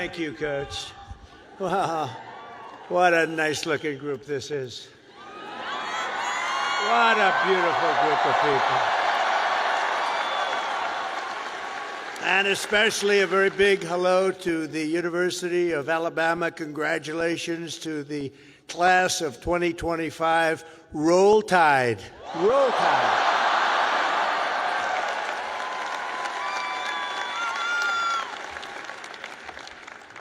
Thank you, Coach. Wow, what a nice-looking group this is. What a beautiful group of people. And especially a very big hello to the University of Alabama. Congratulations to the class of 2025. Roll Tide. Roll Tide.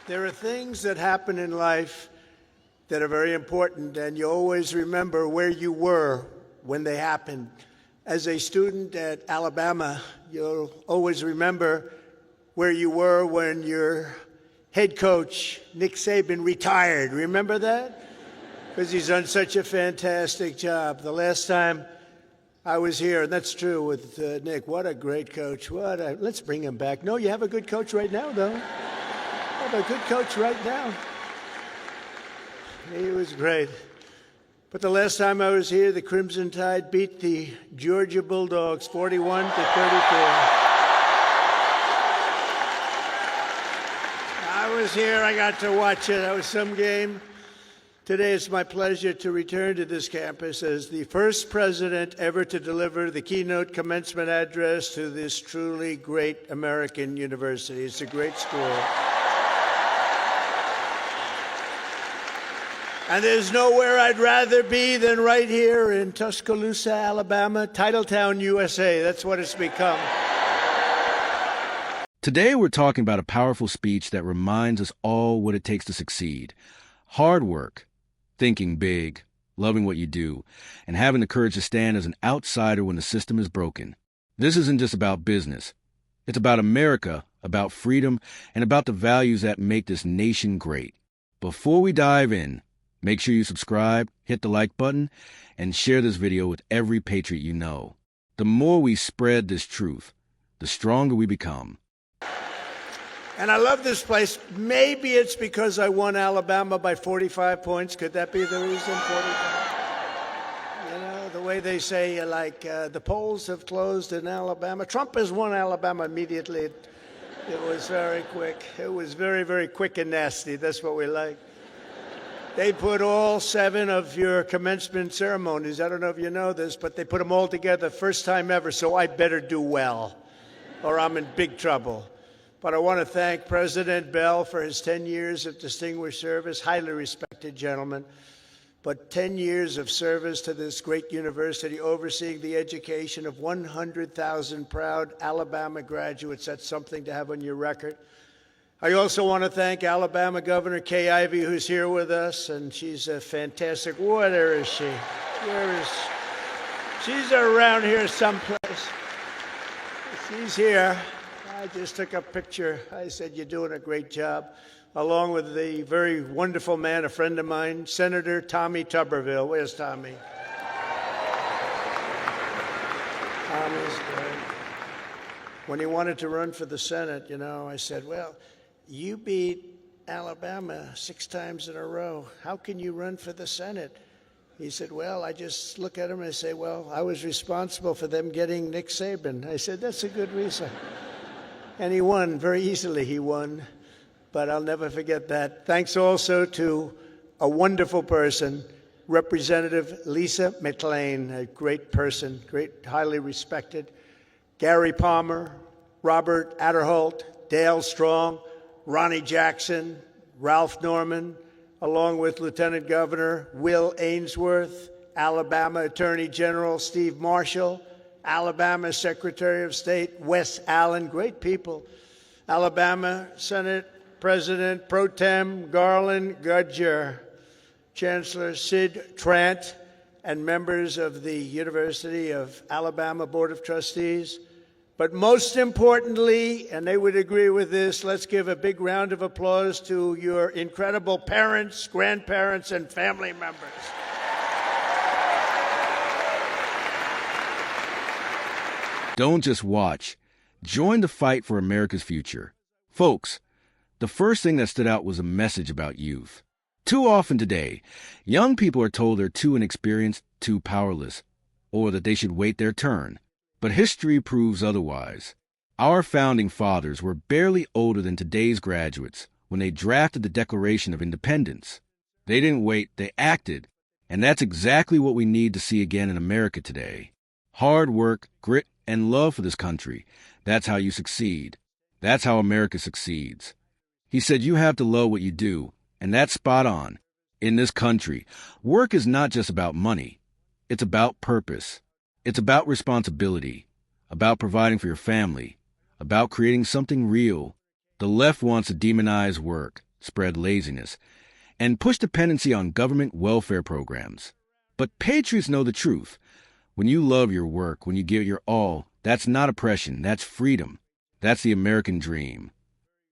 There are things that happen in life that are very important, and you always remember where you were when they happened. As a student at Alabama, you'll always remember where you were when your head coach, Nick Saban, retired. Remember that? Because he's done such a fantastic job. The last time I was here, and that's true with Nick, what a great coach. Let's bring him back. No, you have a good coach right now, though. You have a good coach right now. He was great. But the last time I was here, the Crimson Tide beat the Georgia Bulldogs 41 to 34. I was here. I got to watch it. That was some game. Today, it's my pleasure to return to this campus as the first president ever to deliver the keynote commencement address to this truly great American university. It's a great school. And there's nowhere I'd rather be than right here in Tuscaloosa, Alabama, Titletown, USA. That's what it's become. Today, we're talking about a powerful speech that reminds us all what it takes to succeed. Hard work, thinking big, loving what you do, and having the courage to stand as an outsider when the system is broken. This isn't just about business. It's about America, about freedom, and about the values that make this nation great. Before we dive in, make sure you subscribe, hit the like button, and share this video with every patriot you know. The more we spread this truth, the stronger we become. And I love this place. Maybe it's because I won Alabama by 45 points. Could that be the reason? 45? You know, the way they say, the polls have closed in Alabama. Trump has won Alabama immediately. It was very quick. It was very, very quick and nasty. That's what we like. They put all 7 of your commencement ceremonies, I don't know if you know this, but they put them all together, first time ever, so I better do well, or I'm in big trouble. But I want to thank President Bell for his 10 years of distinguished service, highly respected gentleman, but 10 years of service to this great university, overseeing the education of 100,000 proud Alabama graduates. That's something to have on your record. I also want to thank Alabama Governor Kay Ivey, who's here with us, and she's a fantastic. Where is she? Where is she? She's around here someplace. She's here. I just took a picture. I said, you're doing a great job, along with the very wonderful man, a friend of mine, Senator Tommy Tuberville. Where's Tommy? Tommy's great. When he wanted to run for the Senate, I said, well, you beat Alabama 6 times in a row. How can you run for the Senate? He said, well, I just look at him and I say, well, I was responsible for them getting Nick Saban. I said, that's a good reason. And he won. Very easily he won. But I'll never forget that. Thanks also to a wonderful person, Representative Lisa McClain, a great person, great, highly respected. Gary Palmer, Robert Adderholt, Dale Strong, Ronnie Jackson, Ralph Norman, along with Lieutenant Governor Will Ainsworth, Alabama Attorney General Steve Marshall, Alabama Secretary of State Wes Allen, great people, Alabama Senate President Pro Tem Garland Gudger, Chancellor Sid Trant, and members of the University of Alabama Board of Trustees. But most importantly, and they would agree with this, let's give a big round of applause to your incredible parents, grandparents, and family members. Don't just watch. Join the fight for America's future. Folks, the first thing that stood out was a message about youth. Too often today, young people are told they're too inexperienced, too powerless, or that they should wait their turn. But history proves otherwise. Our founding fathers were barely older than today's graduates, when they drafted the Declaration of Independence. They didn't wait, they acted. And that's exactly what we need to see again in America today. Hard work, grit, and love for this country. That's how you succeed. That's how America succeeds. He said you have to love what you do, and that's spot on. In this country, work is not just about money. It's about purpose. It's about responsibility, about providing for your family, about creating something real. The left wants to demonize work, spread laziness, and push dependency on government welfare programs. But patriots know the truth. When you love your work, when you give your all, that's not oppression, that's freedom. That's the American dream.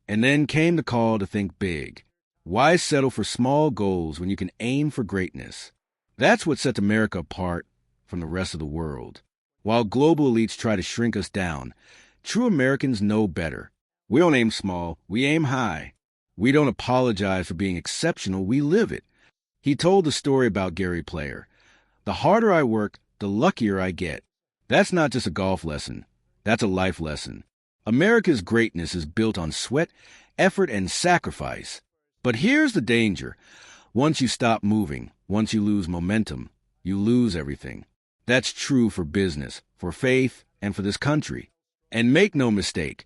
And then came the call to think big. Why settle for small goals when you can aim for greatness? That's what sets America apart from the rest of the world. While global elites try to shrink us down, true Americans know better. We don't aim small, we aim high. We don't apologize for being exceptional, we live it. He told the story about Gary Player. The harder I work, the luckier I get. That's not just a golf lesson. That's a life lesson. America's greatness is built on sweat, effort, and sacrifice. But here's the danger. Once you stop moving, once you lose momentum, you lose everything. That's true for business, for faith, and for this country. And make no mistake,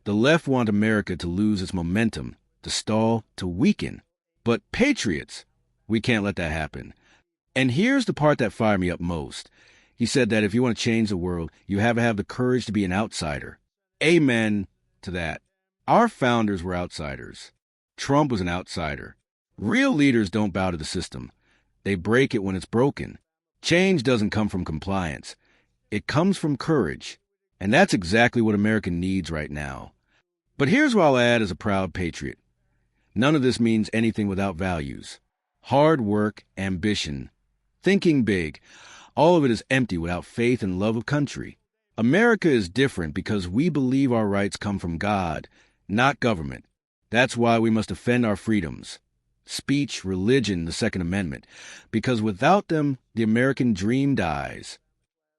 the left want America to lose its momentum, to stall, to weaken. But patriots, we can't let that happen. And here's the part that fired me up most. He said that if you want to change the world, you have to have the courage to be an outsider. Amen to that. Our founders were outsiders. Trump was an outsider. Real leaders don't bow to the system. They break it when it's broken. Change doesn't come from compliance. It comes from courage. And that's exactly what America needs right now. But here's what I'll add as a proud patriot. None of this means anything without values. Hard work, ambition, thinking big, all of it is empty without faith and love of country. America is different because we believe our rights come from God, not government. That's why we must defend our freedoms. Speech, religion, the Second Amendment. Because without them, the American dream dies.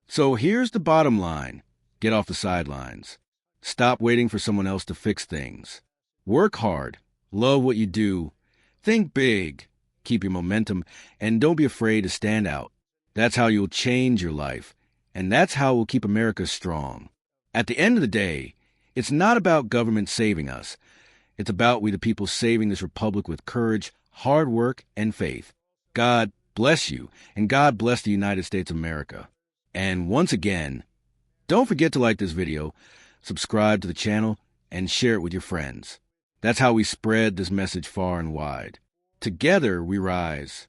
So here's the bottom line. Get off the sidelines. Stop waiting for someone else to fix things. Work hard. Love what you do. Think big. Keep your momentum. And don't be afraid to stand out. That's how you'll change your life. And that's how we'll keep America strong. At the end of the day, it's not about government saving us. It's about we the people saving this republic with courage, hard work, and faith. God bless you, and God bless the United States of America. And once again, don't forget to like this video, subscribe to the channel, and share it with your friends. That's how we spread this message far and wide. Together we rise.